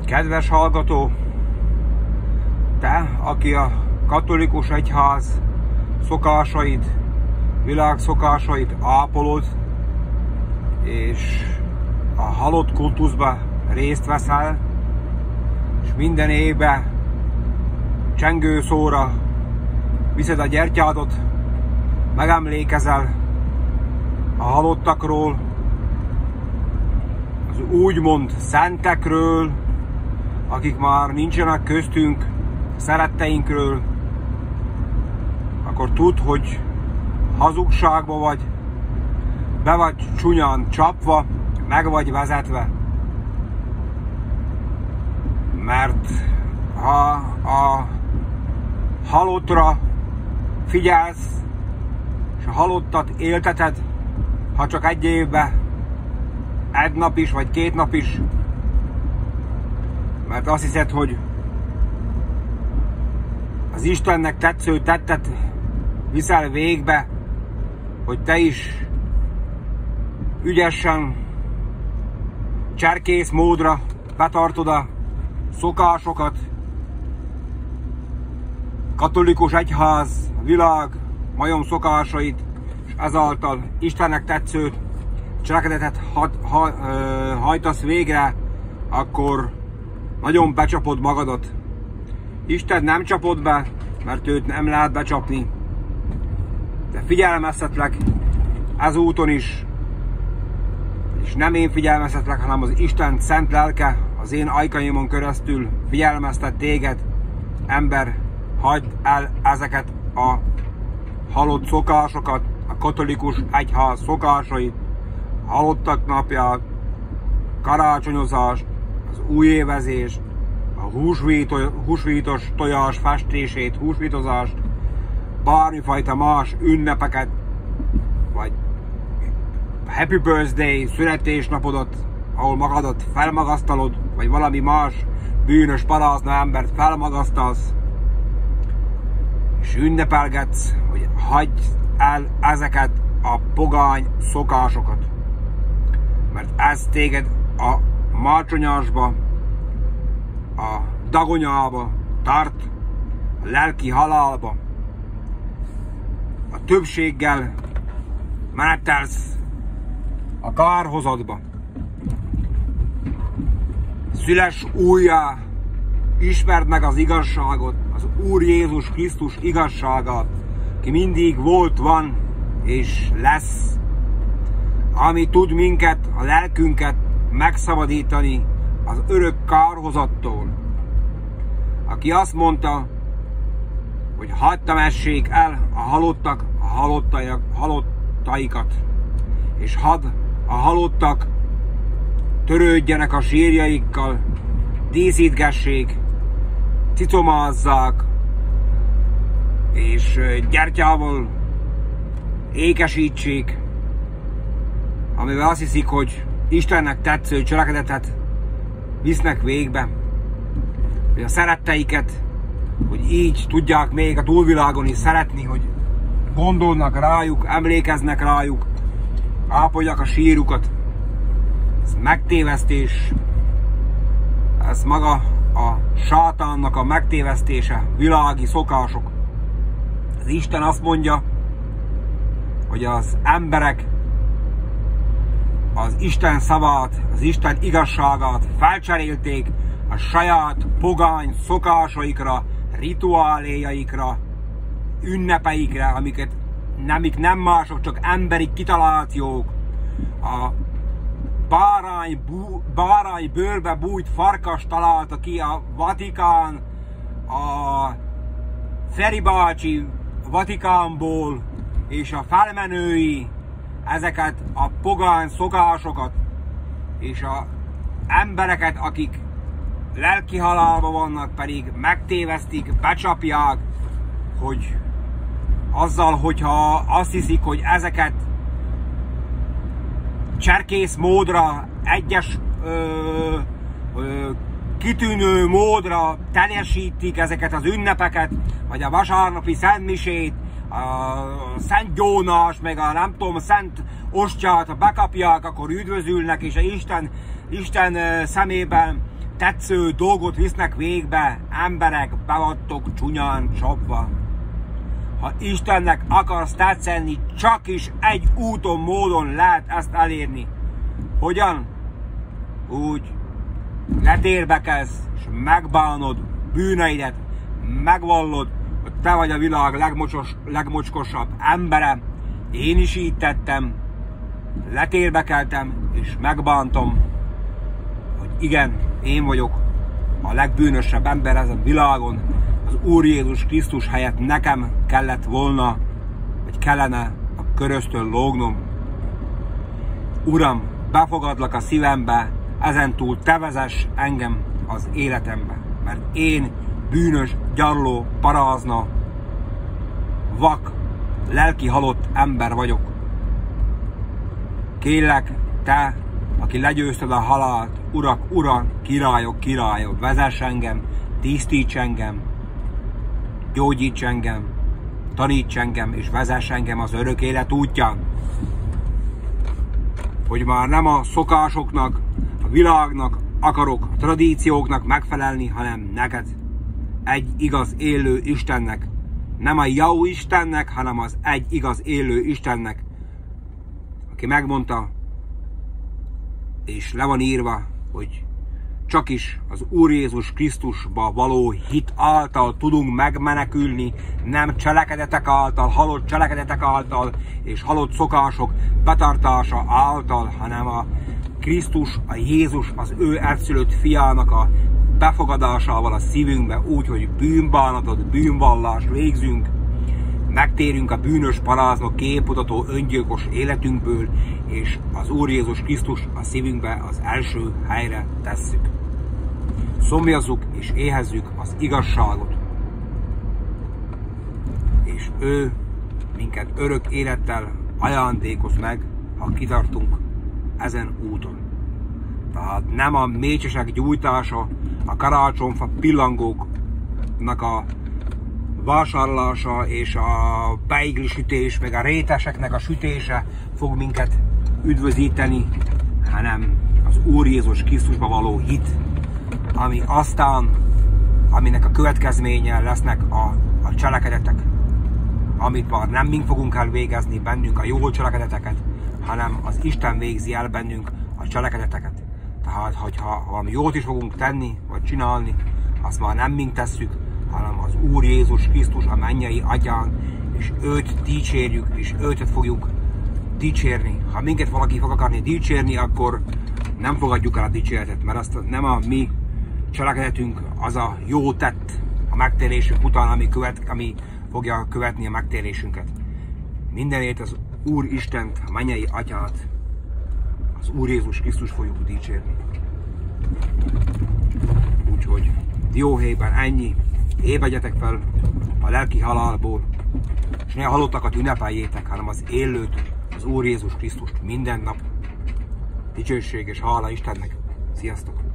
Kedves hallgató, te, aki a katolikus egyház szokásait, világszokásait ápolod, és a halott kultuszba részt veszel, és minden évben csengőszóra viszed a gyertyádot, megemlékezel a halottakról, az úgymond szentekről, akik már nincsenek köztünk, szeretteinkről, akkor tudd, hogy hazugságba vagy, be vagy csúnyán csapva, meg vagy vezetve. Mert ha a halottra figyelsz, és a halottat élteted, ha csak egy évben, egy nap is, vagy 2 nap is, mert azt hiszed, hogy az Istennek tetsző tettet viszel végbe, hogy te is ügyesen, cserkész módra betartod a szokásokat, katolikus egyház, világ majom szokásait, és ezáltal Istennek tetsző cselekedetet hajtasz végre, akkor nagyon becsapod magadat. Isten nem csapod be, mert őt nem lehet becsapni. De figyelmeztetlek ezúton is, és nem én figyelmeztetlek, hanem az Isten szent lelke az én ajkaimon keresztül figyelmeztet téged. Ember, hagyd el ezeket a halott szokásokat, a katolikus egyház szokásait, halottak napját, karácsonyozást, az újévezést, a húsvítos tojás festését, húsvítozást, bármifajta más ünnepeket, vagy Happy Birthday születésnapodat, ahol magadat felmagasztalod, vagy valami más bűnös parázna embert felmagasztalsz, és ünnepelgetsz, hogy hagyd el ezeket a pogány szokásokat. Mert ez téged a mácsonyásba, a dagonyába tart, a lelki halálba. A többséggel menetelsz a kárhozatba. Szüles újjá, ismerd meg az igazságot, az Úr Jézus Krisztus igazságát, ki mindig volt, van és lesz, ami tud minket, a lelkünket megszabadítani az örök kárhozattól. Aki azt mondta, hogy hadd temessék el a halottak a halottaikat, és hadd a halottak törődjenek a sírjaikkal, díszítgessék, cicomázzák, és gyertyával ékesítsék, amivel azt hiszik, hogy Istennek tetsző cselekedetet visznek végbe, hogy a szeretteiket, hogy így tudják még a túlvilágon is szeretni, hogy gondolnak rájuk, emlékeznek rájuk, ápolják a sírukat. Ez megtévesztés, ez maga a sátánnak a megtévesztése, világi szokások. Az Isten azt mondja, hogy az emberek az Isten szavát, az Isten igazságát felcserélték a saját pogány szokásaikra, rituáléjaikra, ünnepeikre, amik nem mások, csak emberi kitalációk. A bárány bőrbe bújt farkas találta ki a Vatikán, a Feri bácsi Vatikánból, és a felmenői ezeket a pogány szokásokat, és az embereket, akik lelki halálban vannak, pedig megtévesztik, becsapják, hogy azzal, hogyha azt hiszik, hogy ezeket cserkész módra, egyes kitűnő módra teljesítik ezeket az ünnepeket, vagy a vasárnapi szentmisét, a Szent Gyónás, meg a nem tudom, Szent Ostját bekapják, akkor üdvözülnek, és a Isten szemében tetsző dolgot visznek végbe, emberek, be vagytok csúnyán csapva. Ha Istennek akarsz tetszeni, csak is egy úton, módon lehet ezt elérni. Hogyan? Úgy, letérbe kezd, és megbánod bűneidet, megvallod, hogy te vagy a világ legmocskosabb embere. Én is így tettem, letérbe keltem, és megbántom, hogy igen, én vagyok a legbűnösebb ember ezen a világon. Az Úr Jézus Krisztus helyett nekem kellett volna, vagy kellene a köröztön lógnom. Uram, befogadlak a szívembe, ezentúl te vezess engem az életembe, mert én bűnös, gyarló, parázna, vak, lelki halott ember vagyok. Kérlek, te, aki legyőzted a halált, urak, ura, királyok, királyok, vezess engem, tisztíts engem, gyógyíts engem, taníts engem, és vezess engem az örök élet útján. Hogy már nem a szokásoknak, a világnak akarok, a tradícióknak megfelelni, hanem neked, egy igaz élő Istennek. Nem a Jau Istennek, hanem az egy igaz élő Istennek, aki megmondta, és le van írva, hogy csak is az Úr Jézus Krisztusba való hit által tudunk megmenekülni, nem cselekedetek által, halott cselekedetek által, és halott szokások betartása által, hanem a Krisztus, a Jézus, az ő egyszülött fiának a befogadásával a szívünkbe, úgy, hogy bűnbánatot, bűnvallást végzünk, megtérünk a bűnös, paráznok, képmutató, öngyilkos életünkből, és az Úr Jézus Krisztus a szívünkbe az első helyre tesszük. Szomjazzuk és éhezzük az igazságot, és ő minket örök élettel ajándékoz meg, ha kitartunk ezen úton. Tehát nem a mécsesek gyújtása, a karácsonyfa pillangóknak a vásárlása és a beiglisütés, meg a réteseknek a sütése fog minket üdvözíteni, hanem az Úr Jézus Krisztusba való hit, ami aztán, aminek a következménye lesznek a cselekedetek, amit már nem mi fogunk elvégezni bennünk a jó cselekedeteket, hanem az Isten végzi el bennünk a cselekedeteket. Tehát, hogyha valami jót is fogunk tenni, vagy csinálni, azt már nem mink tesszük, hanem az Úr Jézus Krisztus a mennyei Atyán, és őt dicsérjük, és őt fogjuk dicsérni. Ha minket valaki fog akarni dicsérni, akkor nem fogadjuk el a dicséretet, mert azt nem a mi cselekedetünk, az a jó tett a megtérésünk után, ami fogja követni a megtérésünket. Mindenért az Úr Istent, a mennyei Atyát, az Úr Jézus Krisztus fogjuk dicsérni. Úgyhogy dióhéjban ennyi, ébredjetek fel a lelki halálból, és ne a halottakat ünnepeljétek, hanem az élőt, az Úr Jézus Krisztust minden nap. Dicsőség és hála Istennek! Sziasztok!